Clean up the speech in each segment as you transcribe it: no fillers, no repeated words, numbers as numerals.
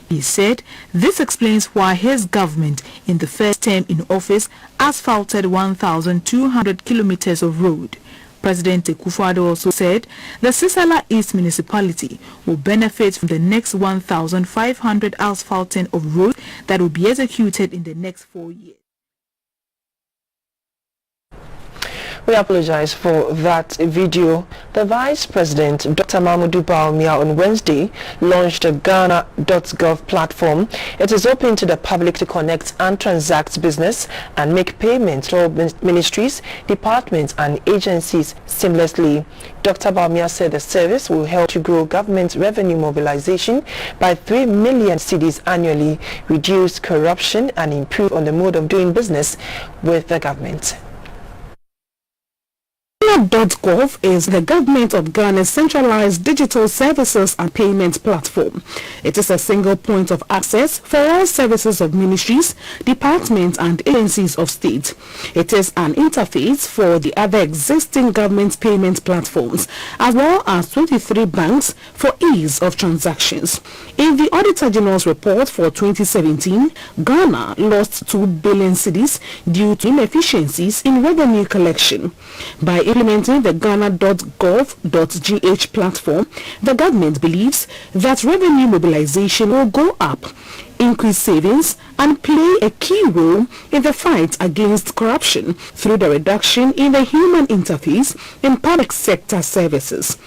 He said this explains why his government in the first term in office asphalted 1,200 kilometers of road. President EKUFUL also said the Sisala East municipality will benefit from the next 1,500 asphalting of roads that will be executed in the next 4 years. We apologize for that video. The Vice President, Dr. MAHAMUDU Bawumia, on Wednesday launched a Ghana.gov platform. It is open to the public to connect and transact business and make payments to all ministries, departments and agencies seamlessly. Dr. Bawumia said the service will help to grow government revenue mobilization by 3 million cedis annually, reduce corruption and improve on the mode of doing business with the government. Ghana.gov is the Government of Ghana's centralized digital services and payment platform. It is a single point of access for all services of ministries, departments and agencies of state. It is an interface for the other existing government payment platforms as well as 23 banks for ease of transactions. In the Auditor General's report for 2017, Ghana lost 2 billion cedis due to inefficiencies in revenue collection. By implementing the Ghana.gov.gh platform, the government believes that revenue mobilization will go up, increase savings, and play a key role in the fight against corruption through the reduction in the human interface in public sector services.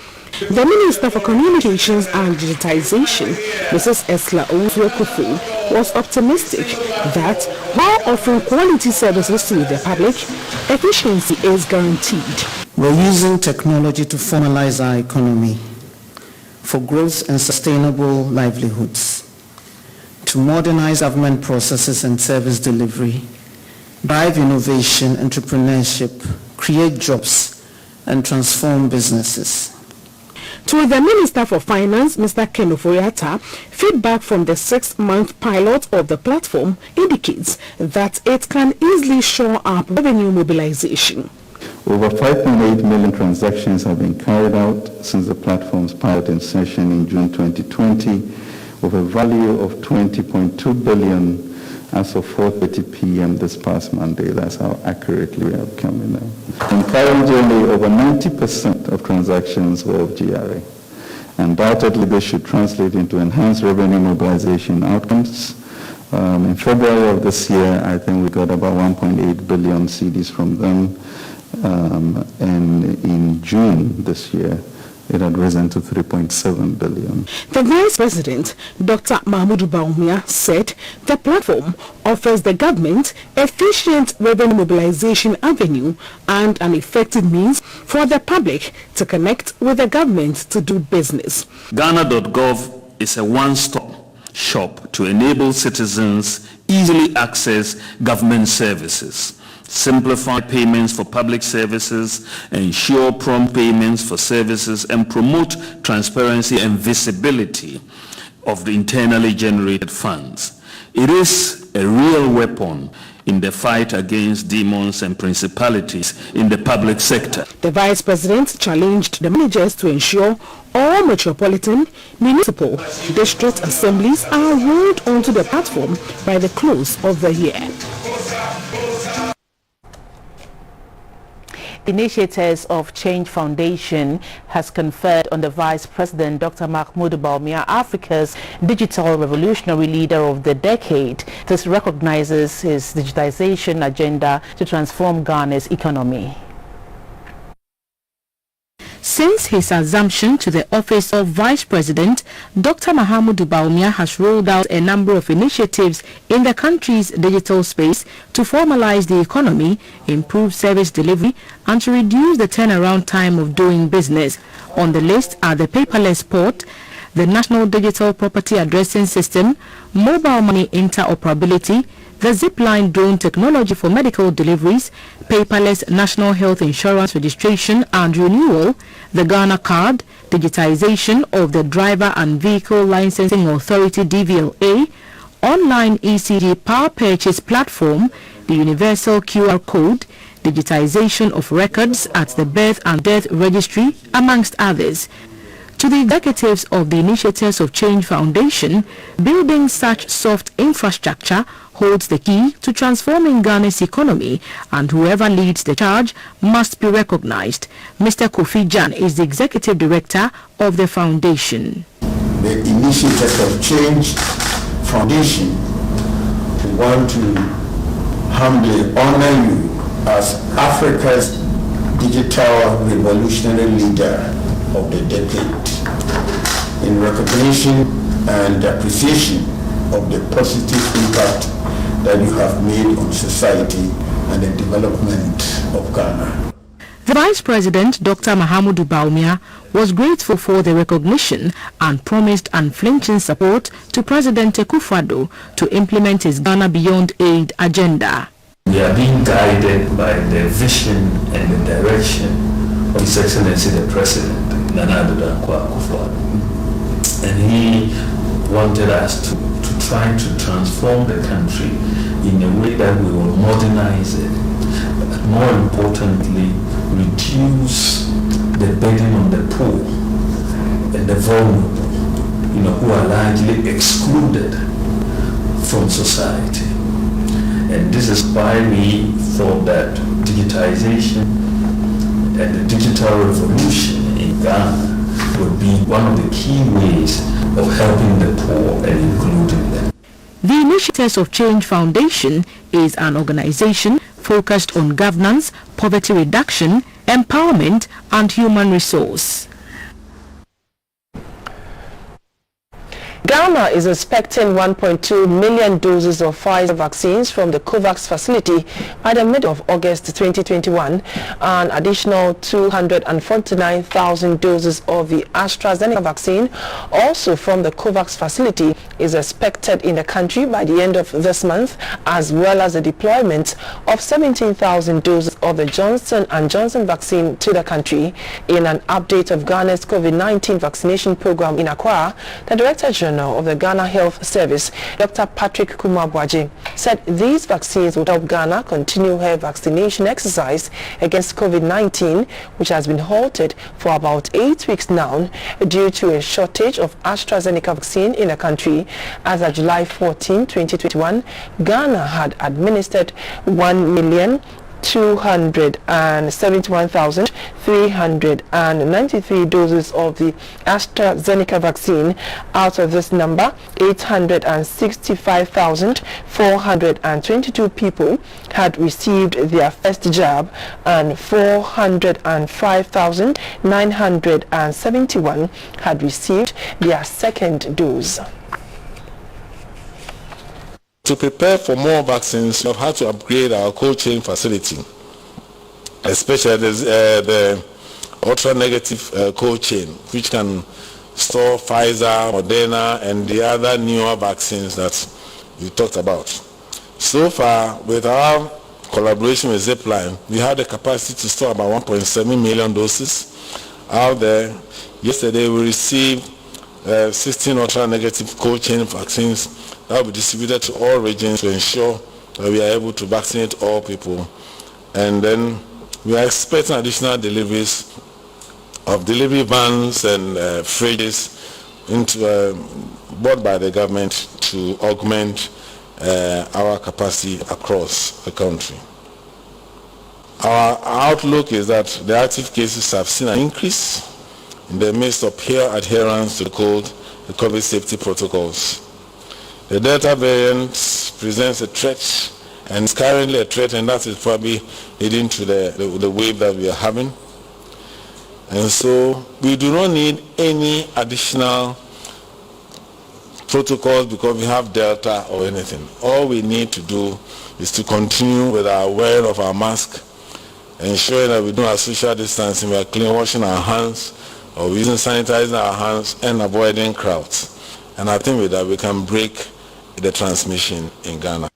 The Minister for Communications and Digitization, Mrs. EKUFUL, was optimistic that while offering quality services to the public, efficiency is guaranteed. We're using technology to formalize our economy for growth and sustainable livelihoods, to modernize government processes and service delivery, drive innovation, entrepreneurship, create jobs, and transform businesses. To the Minister for Finance, Mr. OFORI-ATTA, feedback from the 6-month pilot of the platform indicates that it can easily shore up revenue mobilization. Over 5.8 million transactions have been carried out since the platform's pilot insertion in June 2020, with a value of 20.2 billion as of 4:30 p.m. this past Monday. That's how accurately we have come in now. Encouragingly, over 90% of transactions were of GRA. Undoubtedly, this should translate into enhanced revenue mobilization outcomes. In February of this year, I think we got about 1.8 billion cedis from them. And in June this year, it had risen to 3.7 billion. The Vice President, Dr. MAHAMUDU Bawumia, said the platform offers the government efficient revenue mobilization avenue and an effective means for the public to connect with the government to do business. Ghana.gov is a one-stop shop to enable citizens easily access government services, simplify payments for public services, ensure prompt payments for services, and promote transparency and visibility of the internally generated funds. It is a real weapon in the fight against demons and principalities in the public sector. The Vice President challenged the managers to ensure all metropolitan, municipal, district assemblies are rolled onto the platform by the close of the year. Initiators of Change Foundation has conferred on the Vice President Dr. MAHAMUDU Bawumia Africa's Digital Revolutionary Leader of the Decade. This recognizes his digitization agenda to transform Ghana's economy. Since his assumption to the office of Vice President, Dr. MAHAMUDU Bawumia has rolled out a number of initiatives in the country's digital space to formalize the economy, improve service delivery, and to reduce the turnaround time of doing business. On the list are the paperless port, the National Digital Property Addressing System, mobile money interoperability, the zipline drone technology for medical deliveries, paperless national health insurance registration and renewal, the Ghana card, digitization of the Driver and Vehicle Licensing Authority DVLA, online ECG power purchase platform, the universal QR code, digitization of records at the birth and death registry, amongst others. To the executives of the Initiatives of Change Foundation, building such soft infrastructure holds the key to transforming Ghana's economy, and whoever leads the charge must be recognized. Mr. Kofi Jan is the executive director of the foundation. The Initiatives of Change Foundation, we want to humbly honor you as Africa's digital revolutionary leader of the decade, in recognition and appreciation of the positive impact that you have made on society and the development of Ghana. The Vice President, Dr. MAHAMUDU Bawumia, was grateful for the recognition and promised unflinching support to President EKUFUL to implement his Ghana Beyond Aid agenda. We are being guided by the vision and the direction of His Excellency the President, Nana Addo Dankwa-Akufo-Addo. And he wanted us to try to transform the country in a way that we will modernize it, but more importantly, reduce the burden on the poor and the vulnerable, who are largely excluded from society. And this is why we thought that digitization and the digital revolution in Ghana would be one of the key ways of helping the poor and including them. The Initiatives of Change Foundation is an organization focused on governance, poverty reduction, empowerment, and human resource. Ghana is expecting 1.2 million doses of Pfizer vaccines from the COVAX facility by the middle of August 2021. An additional 249,000 doses of the AstraZeneca vaccine, also from the COVAX facility, is expected in the country by the end of this month, as well as the deployment of 17,000 doses of the Johnson & Johnson vaccine to the country. In an update of Ghana's COVID-19 vaccination program in Accra, the Director General of the Ghana Health Service, Dr. Patrick Kumabwaje, said these vaccines would help Ghana continue her vaccination exercise against COVID-19, which has been halted for about 8 weeks now due to a shortage of AstraZeneca vaccine in the country. As of July 14, 2021, Ghana had administered 1,271,393 doses of the AstraZeneca vaccine. Out of this number, 865,422 people had received their first jab and 405,971 had received their second dose. To prepare for more vaccines, we have had to upgrade our cold chain facility, especially the ultra-negative cold chain, which can store Pfizer, Moderna, and the other newer vaccines that we talked about. So far, with our collaboration with Zipline, we have the capacity to store about 1.7 million doses out there. Yesterday, we received 16 ultra-negative cold chain vaccines that will be distributed to all regions to ensure that we are able to vaccinate all people. And then we are expecting additional deliveries of delivery vans and fridges bought by the government to augment our capacity across the country. Our outlook is that the active cases have seen an increase in the midst of peer adherence to the COVID safety protocols. The Delta variant presents a threat, and is currently a threat, and that is probably leading to the wave that we are having. And so we do not need any additional protocols because we have Delta or anything. All we need to do is to continue with our wearing of our mask, ensuring that we do our social distancing, we are clean, washing our hands, or using sanitizing our hands, and avoiding crowds. And I think with that we can break the transmission in Ghana.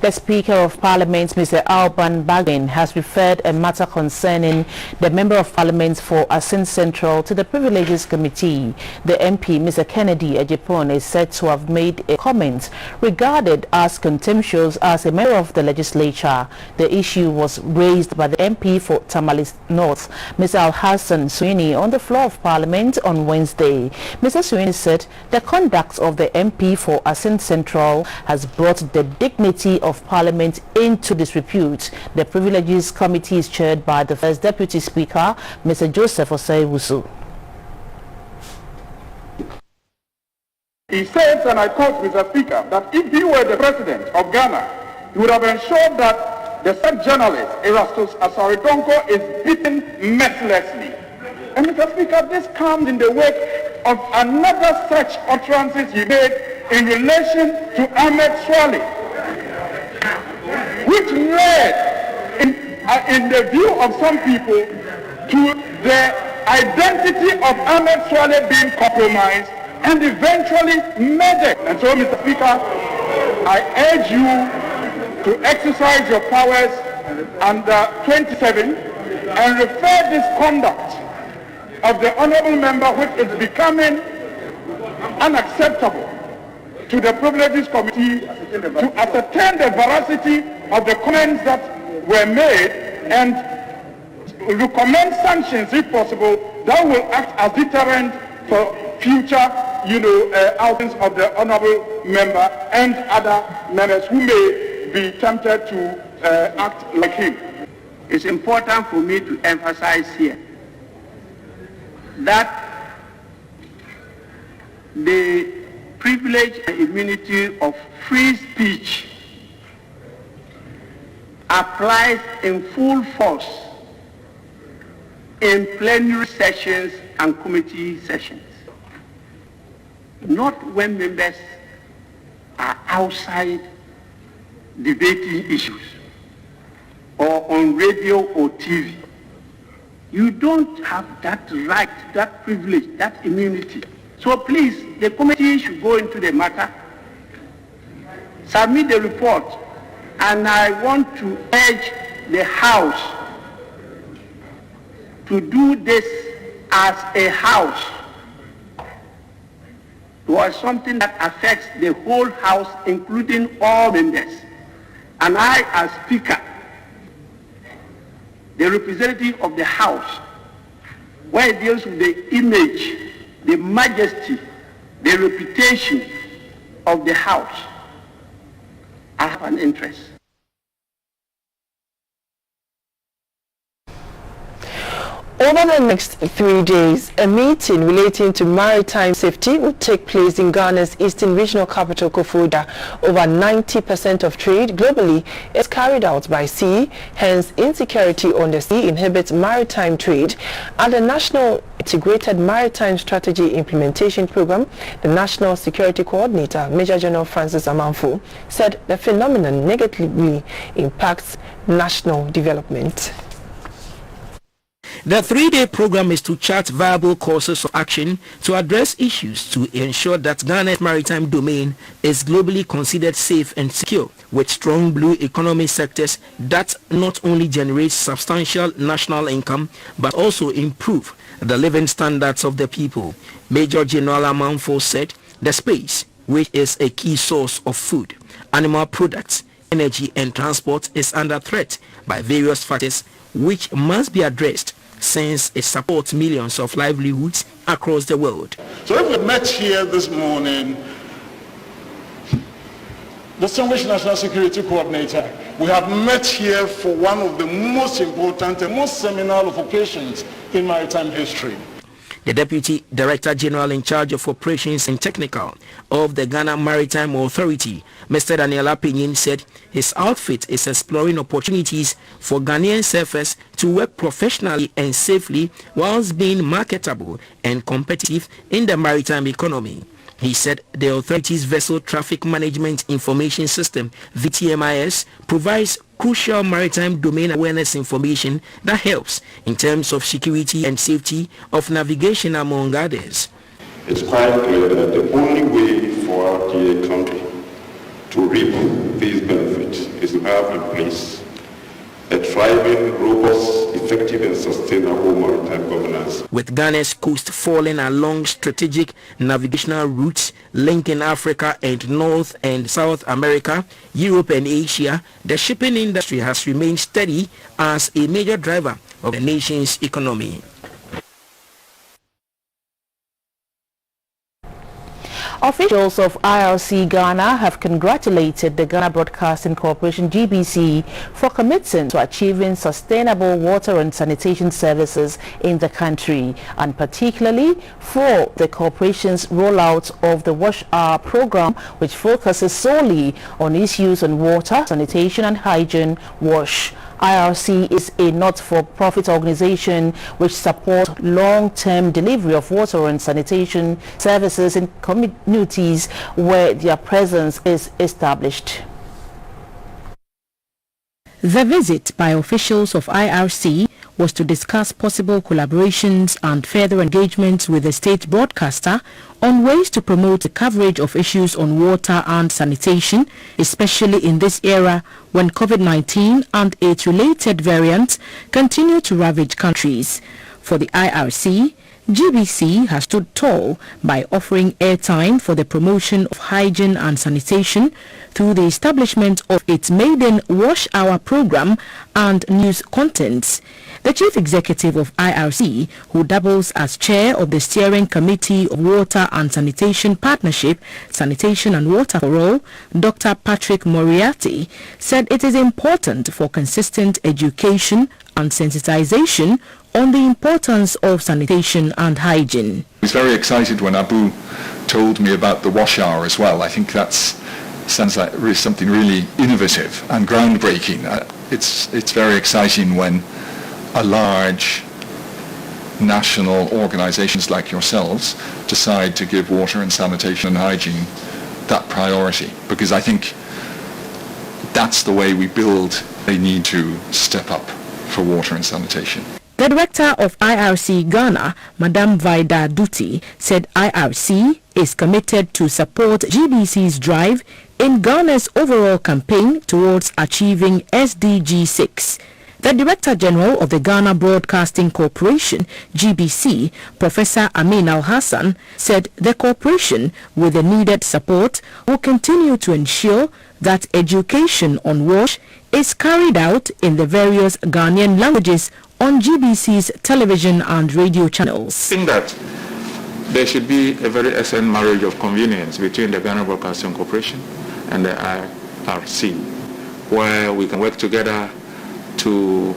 The Speaker of Parliament, Mr. Alban Bagin, has referred a matter concerning the Member of Parliament for Asin Central to the Privileges Committee. The MP, Mr. Kennedy Ejipon, is said to have made a comment regarded as contemptuous as a member of the legislature. The issue was raised by the MP for Tamale North, Mr. Al-Hassan Sweeney, on the floor of Parliament on Wednesday. Mr. Sweeney said the conduct of the MP for Asin Central has brought the dignity of Parliament into disrepute. The Privileges Committee is chaired by the First Deputy Speaker, Mr. Joseph OWUSU. He says, and I quote, Mr. Speaker, that if he were the president of Ghana, he would have ensured that the said journalist, Erastus Asari-Donko, is beaten mercilessly. And Mr. Speaker, this comes in the wake of another such utterances he made in relation to Ahmed Swale, which led, in the view of some people, to the identity of Ahmed Swale being compromised and eventually murdered. And so, Mr. Speaker, I urge you to exercise your powers under 27 and refer this conduct of the honourable member, which is becoming unacceptable, to the Privileges Committee to ascertain the veracity of the comments that were made and recommend sanctions, if possible, that will act as deterrent for future, outings of the honourable member and other members who may be tempted to act like him. It's important for me to emphasize here that the privilege and immunity of free speech applies in full force in plenary sessions and committee sessions, not when members are outside debating issues or on radio or TV. You don't have that right, that privilege, that immunity. So please, the committee should go into the matter, submit the report, and I want to urge the House to do this as a House, or something that affects the whole House, including all members. And I, as Speaker, the representative of the House, where it deals with the image, the majesty, the reputation of the House, I have an interest. Over the next 3 days, a meeting relating to maritime safety will take place in Ghana's eastern regional capital, KOFORIDUA. Over 90% of trade globally is carried out by sea, hence insecurity on the sea inhibits maritime trade. At the National Integrated Maritime Strategy Implementation Program, the National Security Coordinator, Major General Francis Amanfo, said the phenomenon negatively impacts national development. The 3-day program is to chart viable courses of action to address issues to ensure that Ghana's maritime domain is globally considered safe and secure, with strong blue economy sectors that not only generate substantial national income but also improve the living standards of the people. Major General Amanfo said the space, which is a key source of food, animal products, energy and transport, is under threat by various factors which must be addressed, since it supports millions of livelihoods across the world. So if we met here this morning, distinguished National Security Coordinator, we have met here for one of the most important and most seminal of occasions in maritime history. The Deputy Director General in charge of Operations and Technical of the Ghana Maritime Authority, Mr. Daniel Apinyin, said his outfit is exploring opportunities for Ghanaian surfers to work professionally and safely whilst being marketable and competitive in the maritime economy. He said the authority's Vessel Traffic Management Information System, VTMIS, provides crucial maritime domain awareness information that helps in terms of security and safety of navigation, among others. It's quite clear that the only way for our economy to reap these benefits is to have in place a thriving, robust, effective and sustainable maritime governance. With Ghana's coast falling along strategic navigational routes linking Africa and North and South America, Europe and Asia, the shipping industry has remained steady as a major driver of the nation's economy. Officials of IRC Ghana have congratulated the Ghana Broadcasting Corporation GBC for committing to achieving sustainable water and sanitation services in the country, and particularly for the corporation's rollout of the Wash Hour program, which focuses solely on issues on water, sanitation and hygiene wash. IRC is a not-for-profit organization which supports long-term delivery of water and sanitation services in communities where their presence is established. The visit by officials of IRC was to discuss possible collaborations and further engagements with the state broadcaster on ways to promote the coverage of issues on water and sanitation, especially in this era when COVID-19 and its related variants continue to ravage countries. For the IRC, GBC has stood tall by offering airtime for the promotion of hygiene and sanitation through the establishment of its maiden Wash Hour program and news contents. The chief executive of IRC, who doubles as chair of the steering committee of Water and Sanitation Partnership, Sanitation and Water for All, Dr. Patrick Moriarty, said it is important for consistent education and sensitization on the importance of sanitation and hygiene. I was very excited when Abu told me about the Wash Hour as well. I think that sounds like something really innovative and groundbreaking. It's very exciting when a large national organizations like yourselves decide to give water and sanitation and hygiene that priority, because I think that's the way we build. They need to step up for water and sanitation. The director of IRC Ghana, Madame Vida Duty, said IRC is committed to support GBC's drive in Ghana's overall campaign towards achieving SDG 6. The Director General of the Ghana Broadcasting Corporation, GBC, Professor Amin Al-Hassan, said the corporation, with the needed support, will continue to ensure that education on WASH is carried out in the various Ghanaian languages on GBC's television and radio channels. I think that there should be a very excellent marriage of convenience between the Ghana Broadcasting Corporation and the IRC, where we can work together to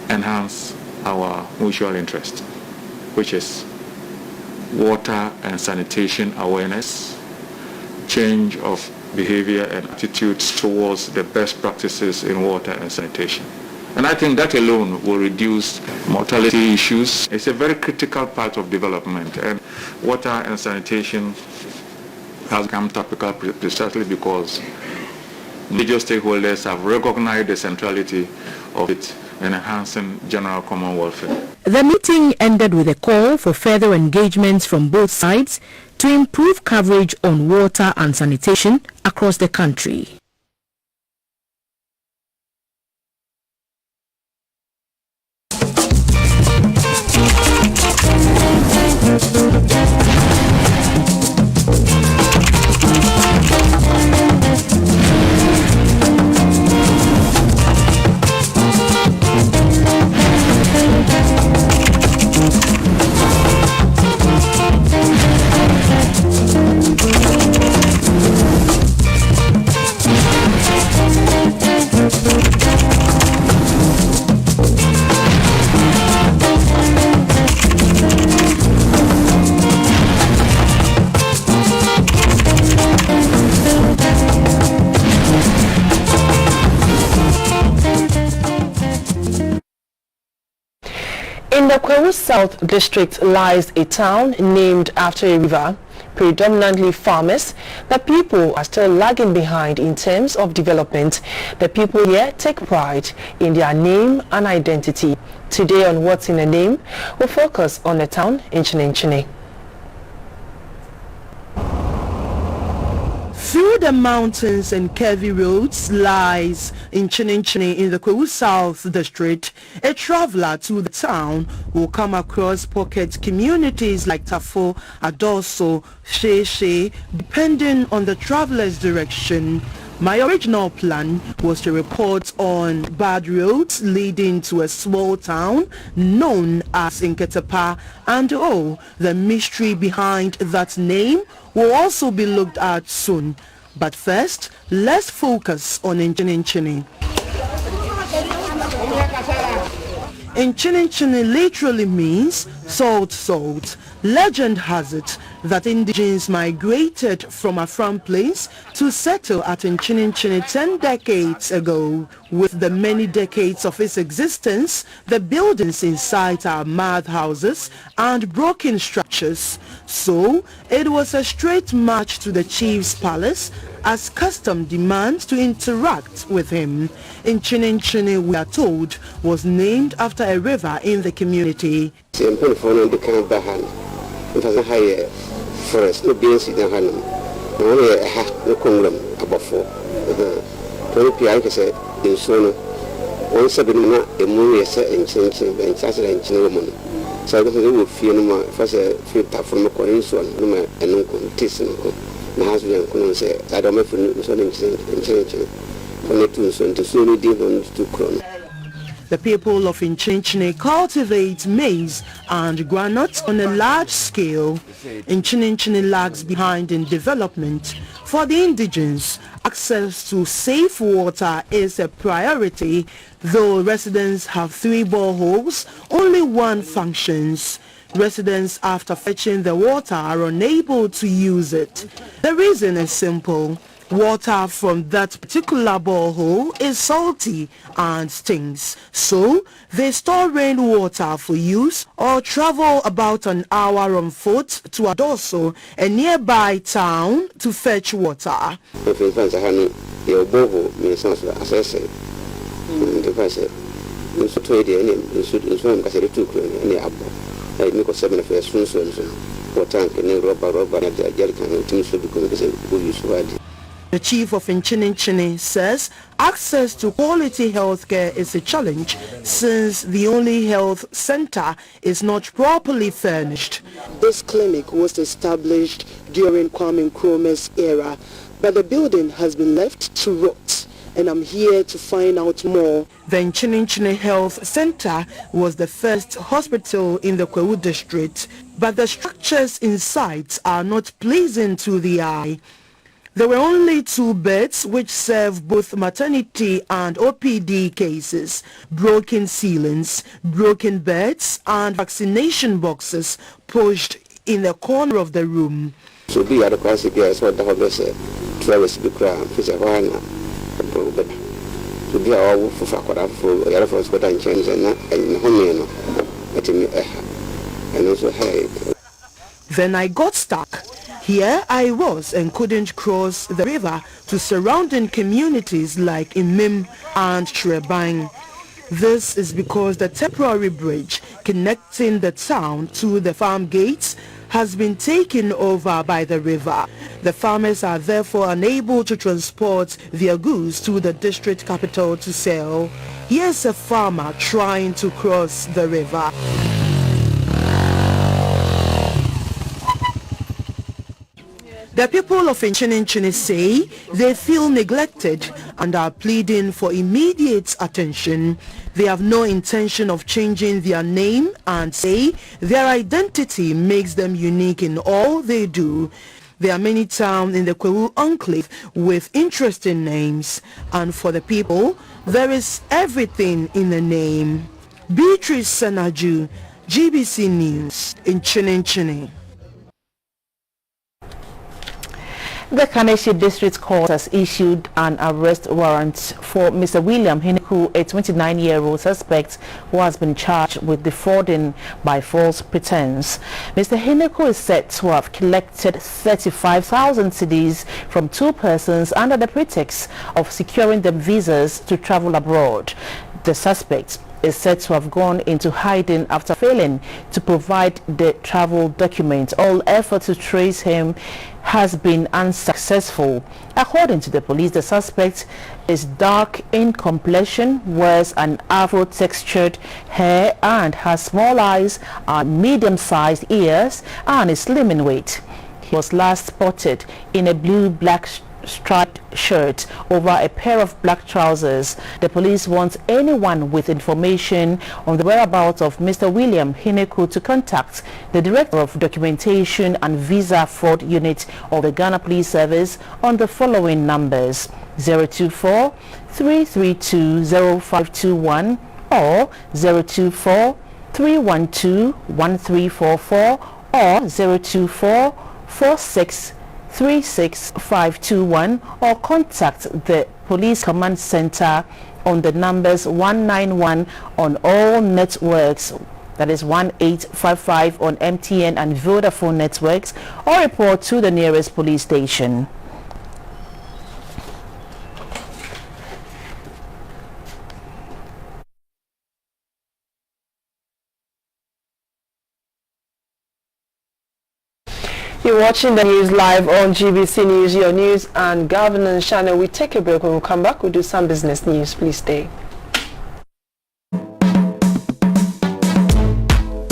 enhance our mutual interest, which is water and sanitation awareness, change of behavior and attitudes towards the best practices in water and sanitation. And I think that alone will reduce mortality issues. It's a very critical part of development, and water and sanitation has become topical precisely because major stakeholders have recognized the centrality of it in enhancing general common welfare. The meeting ended with a call for further engagements from both sides to improve coverage on water and sanitation across the country. In the Kwewu South District lies a town named after a river, predominantly farmers. The people are still lagging behind in terms of development. The people here take pride in their name and identity. Today on What's in a Name, we'll focus on the town Nchene. Through Through the mountains and curvy roads lies in Chinchini in the Kwewu South District, a traveler to the town will come across pocket communities like Tafo, Adoso, Sheshe, depending on the traveler's direction. My original plan was to report on bad roads leading to a small town known as Nketepa, and the mystery behind that name will also be looked at soon. But first, let's focus on Nchinchini. Nchinchini literally means salt. Legend has it that indigenes migrated from Afram Place to settle at Nchinchini 10 decades ago. With the many decades of its existence, the buildings inside are mud houses and broken structures. So, it was a straight march to the chief's palace as custom demands to interact with him. Nchinchini, we are told, was named after a river in the community. Forest no beans in Hanum. Only a half no congram above 4. 20 pianka said in Sono. One Sabina, a movie set in Chinching and Chasser and Chinamon. So I got to do few no more first a few tap from a Corinson, no and no contest. My husband and Conon said, I don't make for Son in Chinching. For the two son to slowly deal on 2 crowns. The people of Nchinchini cultivate maize and groundnuts on a large scale. Nchinchini lags behind in development. For the indigenes, access to safe water is a priority. Though residents have 3 boreholes, only one functions. Residents, after fetching the water, are unable to use it. The reason is simple. Water from that particular borehole is salty and stinks, so they store rainwater for use or travel about an hour on foot to Adoso, a nearby town, to fetch water. The chief of Nchinchini says access to quality healthcare is a challenge since the only health center is not properly furnished. This clinic was established during Kwame Nkrumah's era, but the building has been left to rot, and I'm here to find out more. The Nchinchini Health Center was the first hospital in the Kwewu district, but the structures inside are not pleasing to the eye. There were only 2 beds which serve both maternity and OPD cases, broken ceilings, broken beds and vaccination boxes pushed in the corner of the room. So be at the classic guys what the hobby said, Travis Bukra, Fisher Wana, to be our for Fakora for Airforce, but I'm changing and Homiano, and also hey. Then I got stuck. Here I was and couldn't cross the river to surrounding communities like Imim and Shrebang. This is because the temporary bridge connecting the town to the farm gates has been taken over by the river. The farmers are therefore unable to transport their goods to the district capital to sell. Here's a farmer trying to cross the river. The people of Nchinchini say they feel neglected and are pleading for immediate attention. They have no intention of changing their name and say their identity makes them unique in all they do. There are many towns in the Kwewu enclave with interesting names, and for the people, there is everything in the name. Beatrice Sanaju, GBC News, in Nchinchini. The Kaneshie District Court has issued an arrest warrant for Mr. William Hineku, a 29-year-old suspect who has been charged with defrauding by false pretense. Mr. Hineku is said to have collected 35,000 cedis from 2 persons under the pretext of securing them visas to travel abroad. The suspect is said to have gone into hiding after failing to provide the travel documents. All effort to trace him has been unsuccessful. According to the police, the suspect is dark in complexion, wears an afro-textured hair and has small eyes and medium-sized ears and is slim in weight. He was last spotted in a blue-black striped shirt over a pair of black trousers. The police wants anyone with information on the whereabouts of Mr. William Hineku to contact the Director of Documentation and Visa Fraud Unit of the Ghana Police Service on the following numbers: 024-332-0521 or 024-312-1344 or 024-46-36521 or contact the Police Command Center on the numbers 191 on all networks, that is 1855 on MTN and Vodafone networks, or report to the nearest police station. You're watching the news live on GBC News, your news and governance channel. We take a break. When we come back, we'll do some business news. Please stay.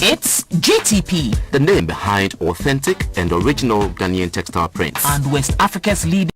It's GTP, the name behind authentic and original Ghanaian textile prints, and West Africa's leading